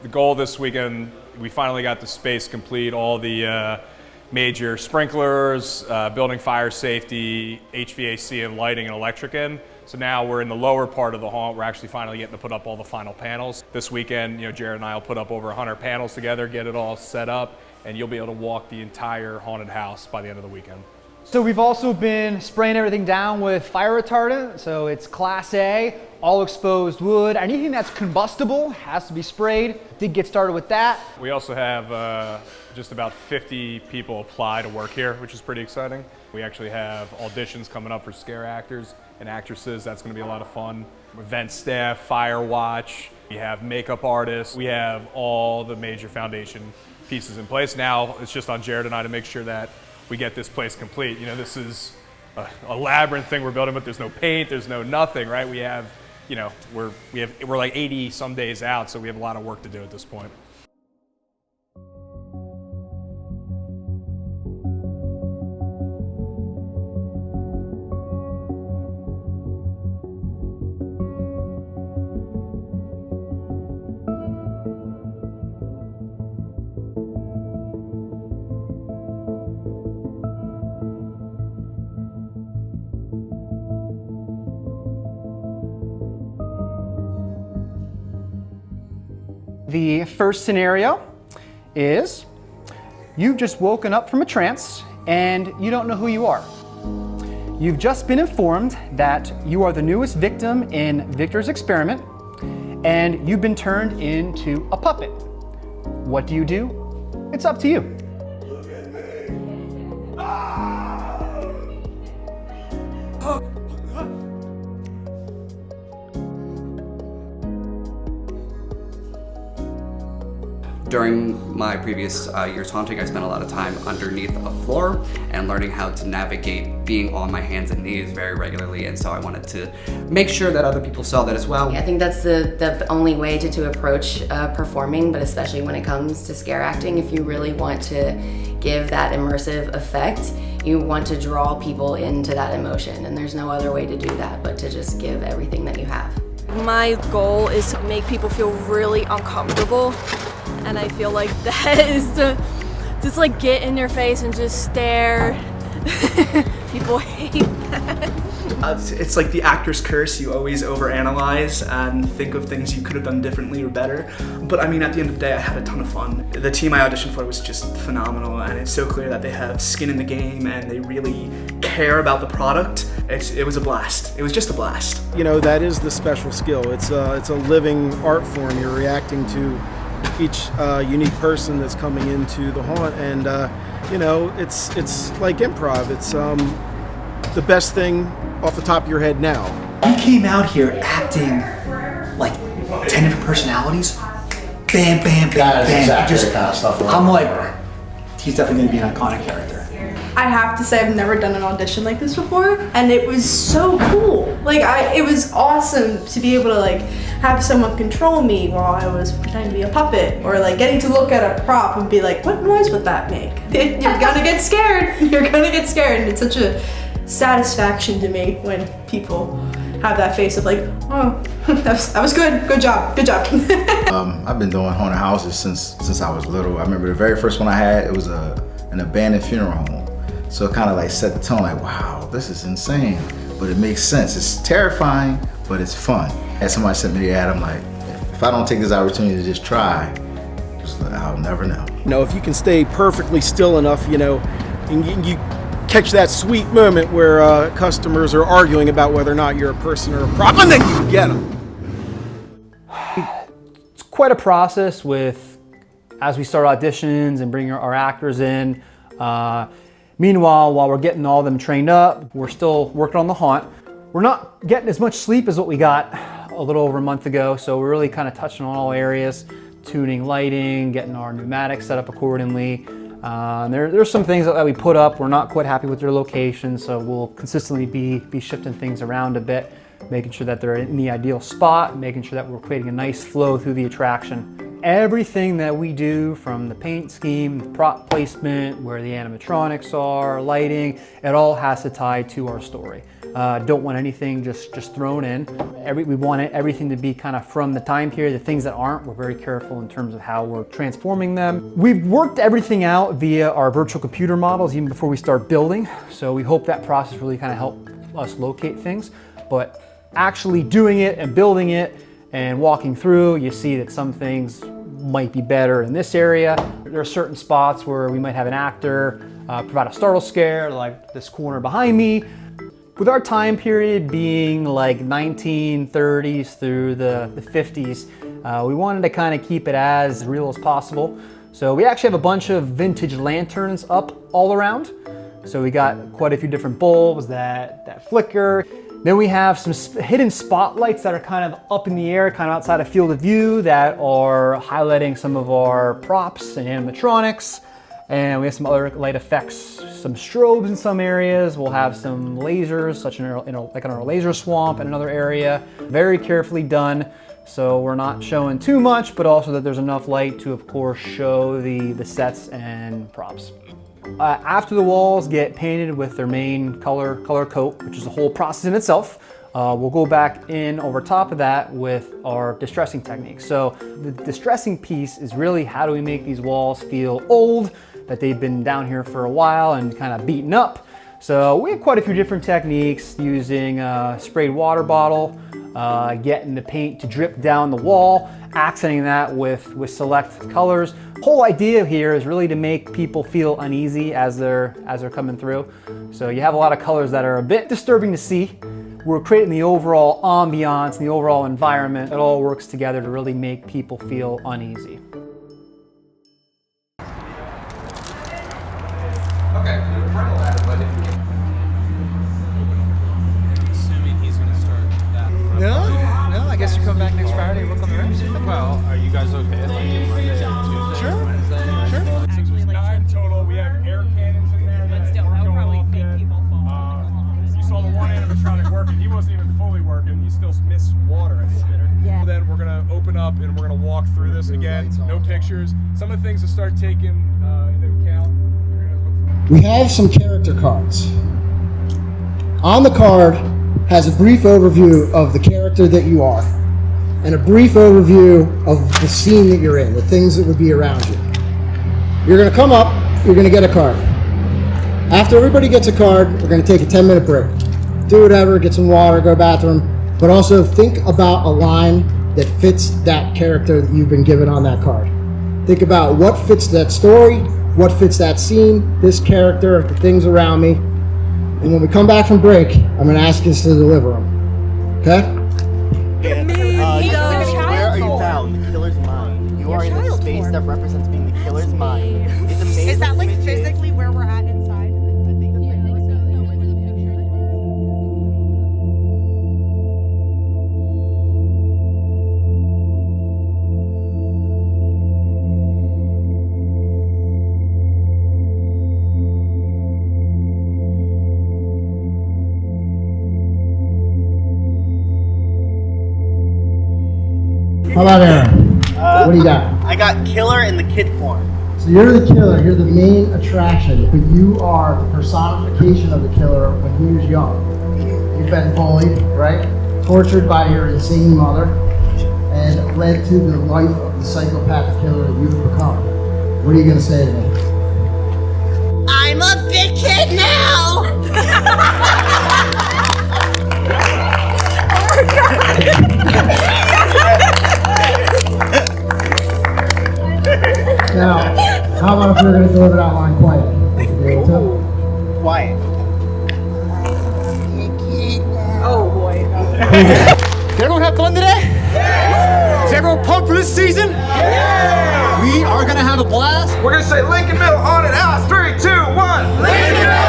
The goal this weekend, we finally got the space complete, all the major sprinklers, building fire safety, HVAC and lighting and electric in. So now we're in the lower part of the haunt. We're actually finally getting to put up all the final panels. This weekend, Jared and I will put up over 100 panels together, get it all set up, and you'll be able to walk the entire haunted house by the end of the weekend. So we've also been spraying everything down with fire retardant. So it's Class A, all exposed wood. Anything that's combustible has to be sprayed. Did get started with that. We also have just about 50 people apply to work here, which is pretty exciting. We actually have auditions coming up for scare actors and actresses. That's going to be a lot of fun. Event staff, fire watch. We have makeup artists. We have all the major foundation pieces in place. Now it's just on Jared and I to make sure that we get this place complete. This is a labyrinth thing we're building, but there's no paint, there's no nothing, right? We have, we're like 80 some days out, so we have a lot of work to do at this point. The first scenario is you've just woken up from a trance and you don't know who you are. You've just been informed that you are the newest victim in Victor's experiment and you've been turned into a puppet. What do you do? It's up to you. Look at me. Ah! During my previous year's haunting, I spent a lot of time underneath a floor and learning how to navigate being on my hands and knees very regularly, and so I wanted to make sure that other people saw that as well. I think that's the only way to approach performing, but especially when it comes to scare acting, if you really want to give that immersive effect, you want to draw people into that emotion, and there's no other way to do that but to just give everything that you have. My goal is to make people feel really uncomfortable. And I feel like that is to just like get in their face and just stare. People hate that. It's like the actor's curse. You always overanalyze and think of things you could have done differently or better. But I mean, at the end of the day, I had a ton of fun. The team I auditioned for was just phenomenal, and it's so clear that they have skin in the game and they really care about the product. It was a blast. It was just a blast. That is the special skill. It's a living art form. You're reacting to each unique person that's coming into the haunt, and it's like improv. It's the best thing off the top of your head now. You came out here acting like 10 different personalities. Bam, bam, bam, bam. Exactly the kind of stuff. I'm like, he's definitely gonna be an iconic character. I have to say I've never done an audition like this before, and it was so cool. It was awesome to be able to have someone control me while I was pretending to be a puppet, or getting to look at a prop and be like, what noise would that make? You're gonna get scared. You're gonna get scared, and it's such a satisfaction to me when people have that face of oh, that was good. Good job. Good job. I've been doing haunted houses since I was little. I remember the very first one I had, it was an abandoned funeral home. So it kind of set the tone, wow, this is insane, but it makes sense. It's terrifying, but it's fun. And somebody sent me the ad, I'm like, if I don't take this opportunity to just try, I'll never know. If you can stay perfectly still enough, and you catch that sweet moment where customers are arguing about whether or not you're a person or a prop, and then you get them. It's quite a process as we start auditions and bring our actors in. Meanwhile, while we're getting all of them trained up, we're still working on the haunt. We're not getting as much sleep as what we got a little over a month ago, so we're really kind of touching on all areas, tuning lighting, getting our pneumatics set up accordingly. There's some things that we put up, we're not quite happy with their location, so we'll consistently be shifting things around a bit, making sure that they're in the ideal spot, making sure that we're creating a nice flow through the attraction. Everything that we do, from the paint scheme, the prop placement, where the animatronics are, lighting, it all has to tie to our story. Don't want anything just thrown in. We want everything to be kind of from the time period. The things that aren't, we're very careful in terms of how we're transforming them. We've worked everything out via our virtual computer models even before we start building. So we hope that process really kind of helped us locate things. But actually doing it and building it and walking through, you see that some things might be better in this area. There are certain spots where we might have an actor provide a startle scare, like this corner behind me. With our time period being like 1930s through the 50s, we wanted to kind of keep it as real as possible. So we actually have a bunch of vintage lanterns up all around. So we got quite a few different bulbs that flicker. Then we have some hidden spotlights that are kind of up in the air, kind of outside of field of view, that are highlighting some of our props and animatronics. And we have some other light effects, some strobes in some areas. We'll have some lasers, such like in our laser swamp in another area. Very carefully done, so we're not showing too much, but also that there's enough light to, of course, show the sets and props. After the walls get painted with their main color coat, which is a whole process in itself, we'll go back in over top of that with our distressing technique. So the distressing piece is really how do we make these walls feel old, that they've been down here for a while and kind of beaten up. So we have quite a few different techniques using a sprayed water bottle, getting the paint to drip down the wall, accenting that with select colors. Whole idea here is really to make people feel uneasy as they're coming through. So you have a lot of colors that are a bit disturbing to see. We're creating the overall ambiance and the overall environment. It all works together to really make people feel uneasy. Okay, assuming he's going to start that. No, I guess you come back next Friday and work on the rest. Well, are you guys okay? Like Monday, Tuesday, Sure. Wednesday? Sure. Actually, 9 total. We have air cannons in there. But still, that would probably make people fall. You saw the one animatronic working. He wasn't even fully working. He still missed water at the spitter. Yeah. Then we're going to open up and we're going to walk through this again. No pictures. Some of the things to start taking into account. We have some character cards. On the card has a brief overview of the character that you are and a brief overview of the scene that you're in, the things that would be around you. You're going to come up, you're going to get a card. After everybody gets a card, we're going to take a 10-minute break. Do whatever, get some water, go to the bathroom, but also think about a line that fits that character that you've been given on that card. Think about what fits that story, what fits that scene, this character, the things around me. And when we come back from break, I'm going to ask you to deliver them. Okay? Where are you found? The killer's mind. You are in the space that represents being the killer's mind. It's amazing. Is that like physically where we're at inside? How about Aaron? What do you got? I got killer in the kid form. So you're the killer, you're the main attraction, but you are the personification of the killer when he was young. You've been bullied, right? Tortured by your insane mother, and led to the life of the psychopathic killer that you've become. What are you going to say to me? I'm a big kid now! Now, how about if we're going to deliver that line quiet? Quiet. Oh boy. Did everyone have fun today? Yeah! Is everyone pumped for this season? Yeah! We are going to have a blast. We're going to say Lincoln Middle Haunted House. 3, 2, 1. Lincoln Middle